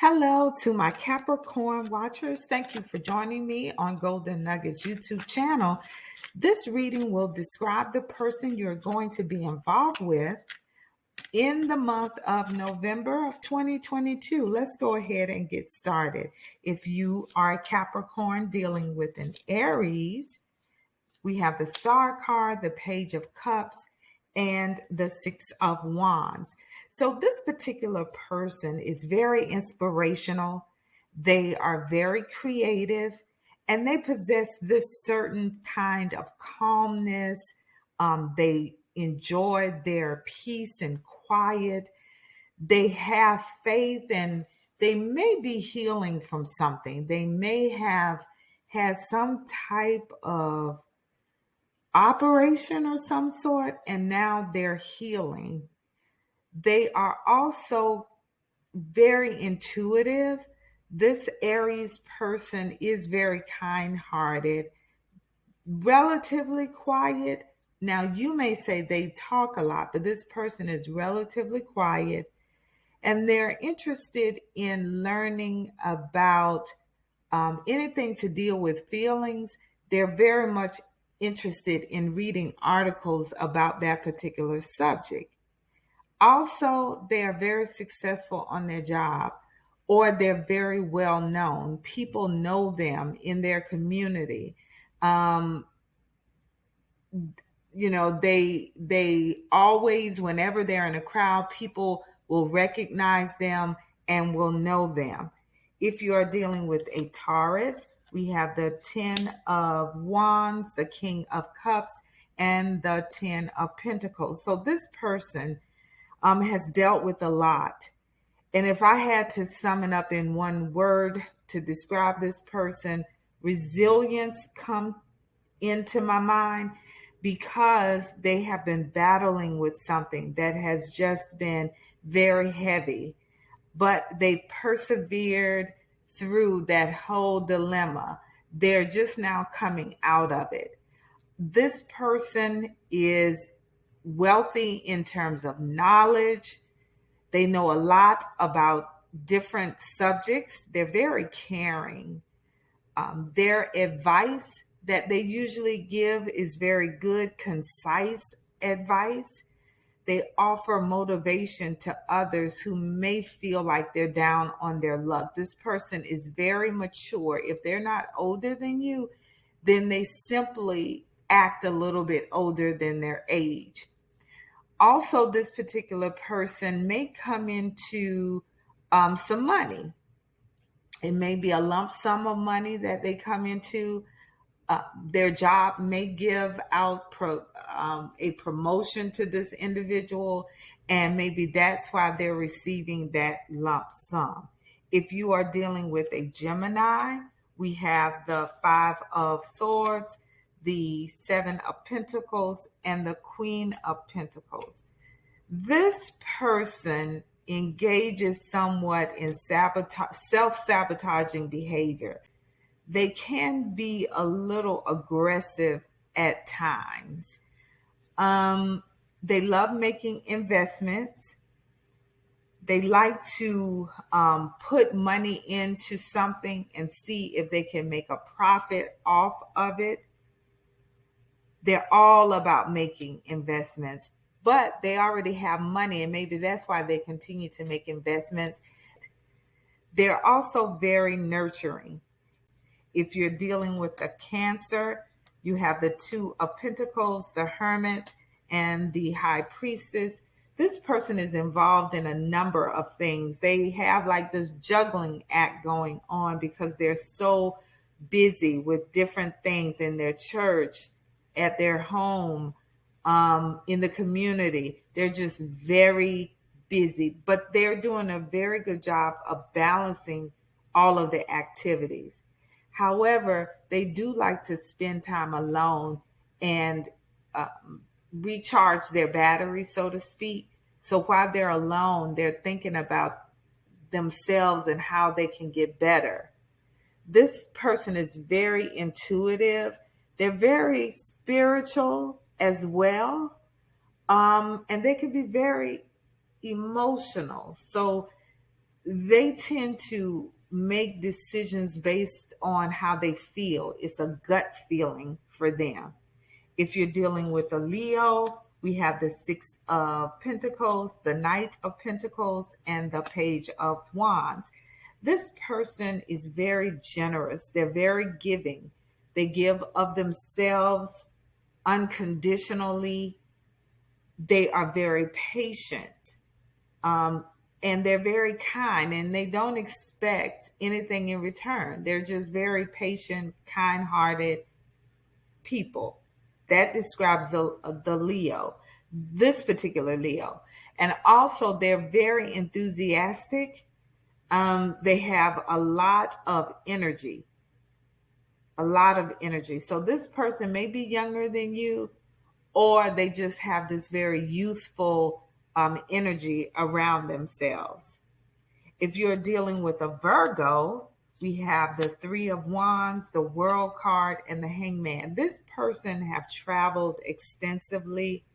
Hello to my Capricorn watchers. Thank you for joining me on Golden Nuggets YouTube channel. This reading will describe the person you're going to be involved with in the month of November of 2022. Let's go ahead and get started. If you are a Capricorn dealing with an Aries, we have the Star card, the Page of Cups, and the Six of Wands. So this particular person is very inspirational. They are very creative and they possess this certain kind of calmness. They enjoy their peace and quiet. They have faith and they may be healing from something. They may have had some type of operation or some sort, and now they're healing. They are also very intuitive. This Aries person is very kind-hearted, relatively quiet. Now, you may say they talk a lot, but this person is relatively quiet, and they're interested in learning about anything to deal with feelings. They're very much interested in reading articles about that particular subject. Also, they are very successful on their job, or they're very well known. People know them in their community. Um, they always, whenever they're in a crowd, people will recognize them and will know them. If you are dealing with a Taurus, we have the 10 of Wands, the King of Cups, and the 10 of Pentacles. So this person has dealt with a lot. And if I had to sum it up in one word to describe this person, resilience come into my mind, because they have been battling with something that has just been very heavy, but they persevered through that whole dilemma. They're just now coming out of it. This person is wealthy in terms of knowledge. They know a lot about different subjects. They're very caring. Their advice that they usually give is very good, concise advice. They offer motivation to others who may feel like they're down on their luck. This person is very mature. If they're not older than you, then they simply act a little bit older than their age. Also, this particular person may come into some money. It may be a lump sum of money that they come into. Their job may give out a promotion to this individual, and maybe that's why they're receiving that lump sum. If you are dealing with a Gemini, we have the 5 of Swords, the 7 of Pentacles, and the Queen of Pentacles. This person engages somewhat in self-sabotaging behavior. They can be a little aggressive at times. They love making investments. They like to put money into something and see if they can make a profit off of it. They're all about making investments, but they already have money, and maybe that's why they continue to make investments. They're also very nurturing. If you're dealing with a Cancer, you have the 2 of Pentacles, the Hermit, and the High Priestess. This person is involved in a number of things. They have like this juggling act going on because they're so busy with different things in their church, at their home, in the community. They're just very busy, but they're doing a very good job of balancing all of the activities. However, they do like to spend time alone and recharge their battery, so to speak. So while they're alone, they're thinking about themselves and how they can get better. This person is very intuitive. They're very spiritual as well. And they can be very emotional. So they tend to make decisions based on how they feel. It's a gut feeling for them. If you're dealing with a Leo, we have the Six of Pentacles, the Knight of Pentacles, and the Page of Wands. This person is very generous. They're very giving. They give of themselves unconditionally. They are very patient. Um, and they're very kind, and they don't expect anything in return. They're just very patient, kind hearted people. That describes the Leo, this particular Leo. And also, they're very enthusiastic. They have a lot of energy, a lot of energy. So, this person may be younger than you, or they just have this very youthful energy around themselves. If you're dealing with a Virgo, we have the Three of Wands, the World card, and the Hangman. This person have traveled extensively,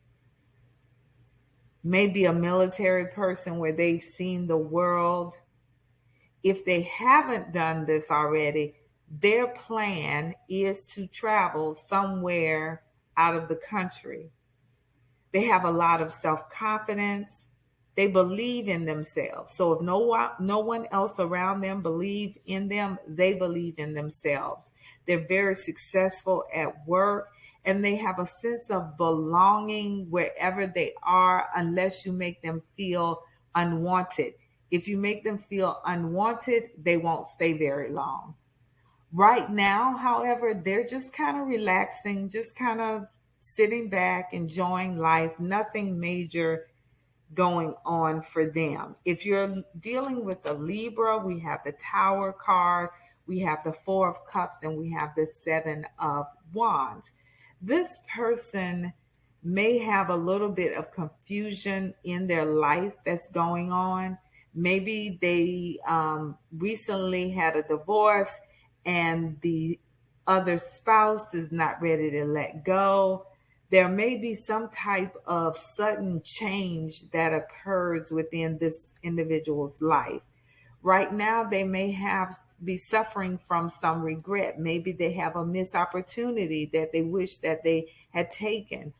maybe a military person where they've seen the world. If they haven't done this already, their plan is to travel somewhere out of the country. They have a lot of self-confidence. They believe in themselves. So if no one else around them believe in them, they believe in themselves. They're very successful at work, and they have a sense of belonging wherever they are, unless you make them feel unwanted. If you make them feel unwanted, they won't stay very long. Right now, however, they're just kind of relaxing, just kind of sitting back, enjoying life, nothing major going on for them. If you're dealing with a Libra, we have the Tower card, we have the Four of Cups, and we have the Seven of Wands. This person may have a little bit of confusion in their life that's going on. Maybe they recently had a divorce and the other spouse is not ready to let go. There may be some type of sudden change that occurs within this individual's life. Right now, they may be suffering from some regret. Maybe they have a missed opportunity that they wish that they had taken,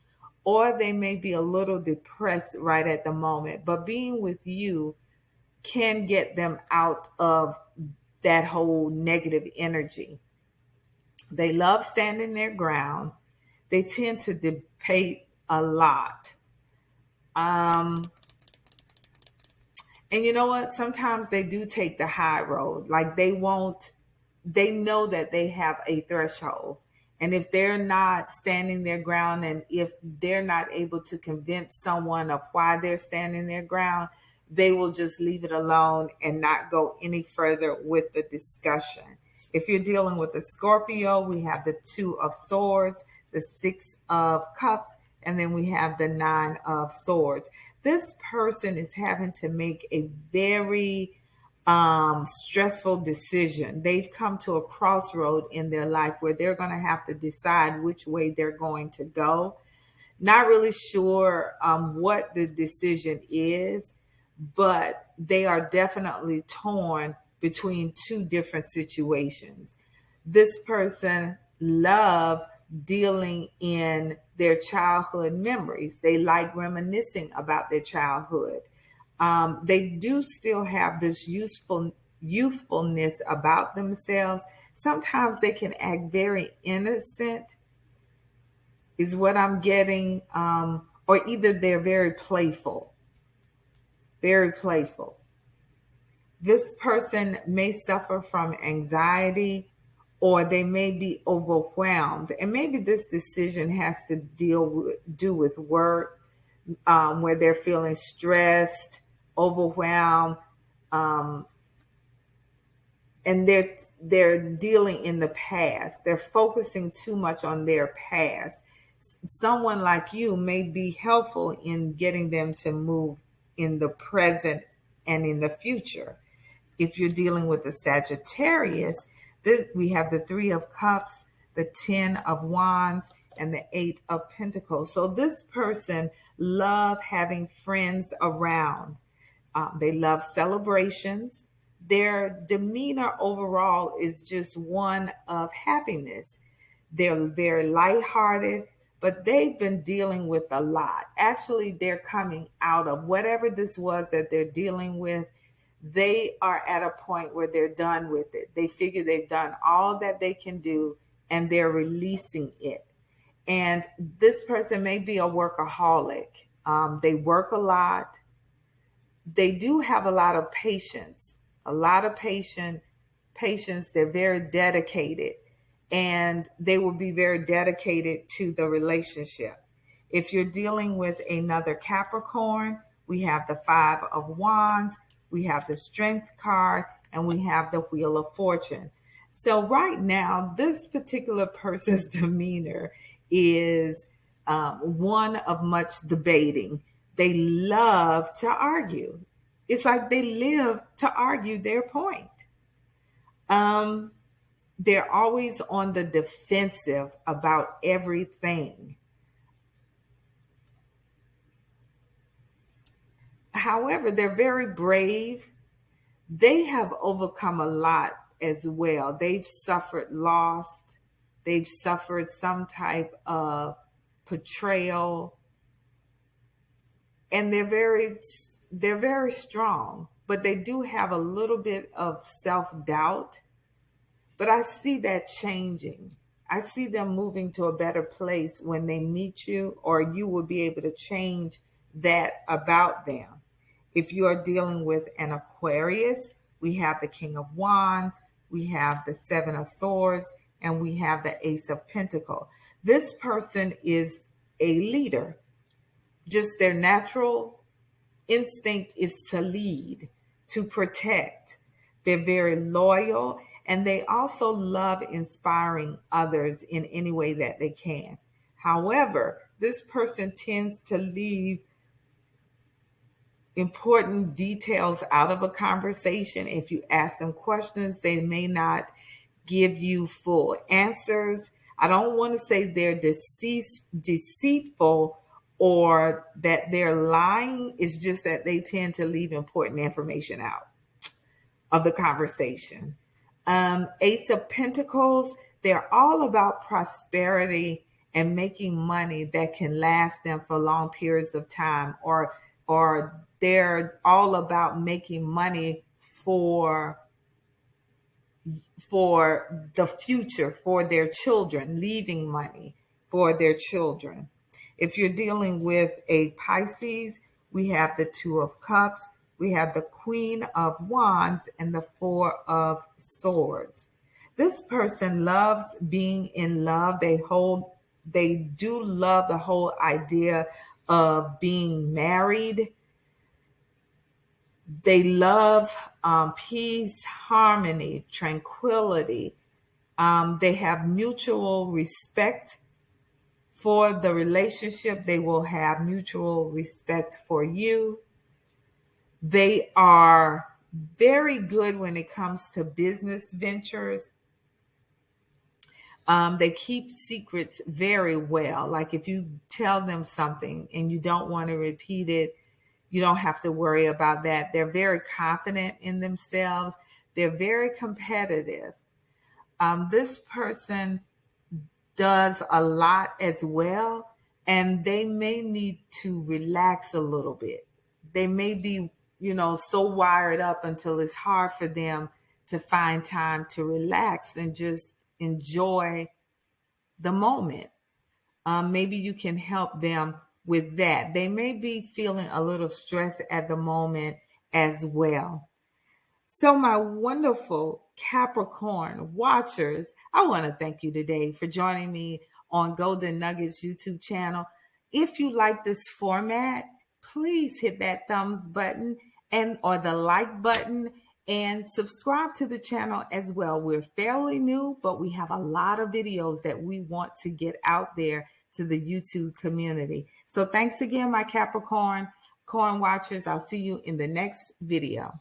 or they may be a little depressed right at the moment. But being with you can get them out of that whole negative energy. They love standing their ground. They tend to debate a lot. Um, and you know what? Sometimes they do take the high road. Like they know that they have a threshold. And if they're not standing their ground, and if they're not able to convince someone of why they're standing their ground, they will just leave it alone and not go any further with the discussion. If you're dealing with a Scorpio, we have the Two of Swords, the Six of Cups, and then we have the Nine of Swords. This person is having to make a very stressful decision. They've come to a crossroad in their life where they're going to have to decide which way they're going to go. Not really sure what the decision is, but they are definitely torn between two different situations. This person love dealing in their childhood memories. They like reminiscing about their childhood. They do still have this youthfulness about themselves. Sometimes they can act very innocent, is what I'm getting, or either they're very playful, very playful. This person may suffer from anxiety, or they may be overwhelmed. And maybe this decision has to do with work, where they're feeling stressed, overwhelmed, um, and they're dealing in the past. They're focusing too much on their past. Someone like you may be helpful in getting them to move in the present and in the future. If you're dealing with a Sagittarius, we have the Three of Cups, the Ten of Wands, and the Eight of Pentacles. So this person love having friends around. They love celebrations. Their demeanor overall is just one of happiness. They're very lighthearted, but they've been dealing with a lot. Actually, they're coming out of whatever this was that they're dealing with. They are at a point where they're done with it. They figure they've done all that they can do and they're releasing it. And this person may be a workaholic. They work a lot. They do have a lot of patience, a lot of patience. They're very dedicated, and they will be very dedicated to the relationship. If you're dealing with another Capricorn, we have the Five of Wands, we have the Strength card, and we have the Wheel of Fortune. So right now, this particular person's demeanor is one of much debating. They love to argue. It's like they live to argue their point. Um, they're always on the defensive about everything. However, they're very brave. They have overcome a lot as well. They've suffered loss. They've suffered some type of betrayal, and they're very strong, but they do have a little bit of self-doubt. But I see that changing. I see them moving to a better place when they meet you, or you will be able to change that about them. If you are dealing with an Aquarius, we have the King of Wands, we have the Seven of Swords, and we have the Ace of Pentacles. This person is a leader. Just their natural instinct is to lead, to protect. They're very loyal, and they also love inspiring others in any way that they can. However, this person tends to leave important details out of a conversation. If you ask them questions, they may not give you full answers. I don't want to say they're deceitful or that they're lying. It's just that they tend to leave important information out of the conversation. Ace of Pentacles, they're all about prosperity and making money that can last them for long periods of time, or they're all about making money for the future, for their children, leaving money for their children. If you're dealing with a Pisces, we have the Two of Cups, we have the Queen of Wands, and the Four of Swords. This person loves being in love. They do love the whole idea of being married. They love peace, harmony, tranquility. They have mutual respect for the relationship. They will have mutual respect for you. They are very good when it comes to business ventures. They keep secrets very well. Like if you tell them something and you don't want to repeat it, you don't have to worry about that. They're very confident in themselves. They're very competitive. This person does a lot as well, and they may need to relax a little bit. They may be, so wired up until it's hard for them to find time to relax and just enjoy the moment. Maybe you can help them with that. They may be feeling a little stressed at the moment as well. So my wonderful Capricorn watchers, I want to thank you today for joining me on Golden Nuggets YouTube channel. If you like this format, please hit that thumbs button or the like button and subscribe to the channel as well. We're fairly new, but we have a lot of videos that we want to get out there to the YouTube community. So thanks again, my Capricorn watchers. I'll see you in the next video.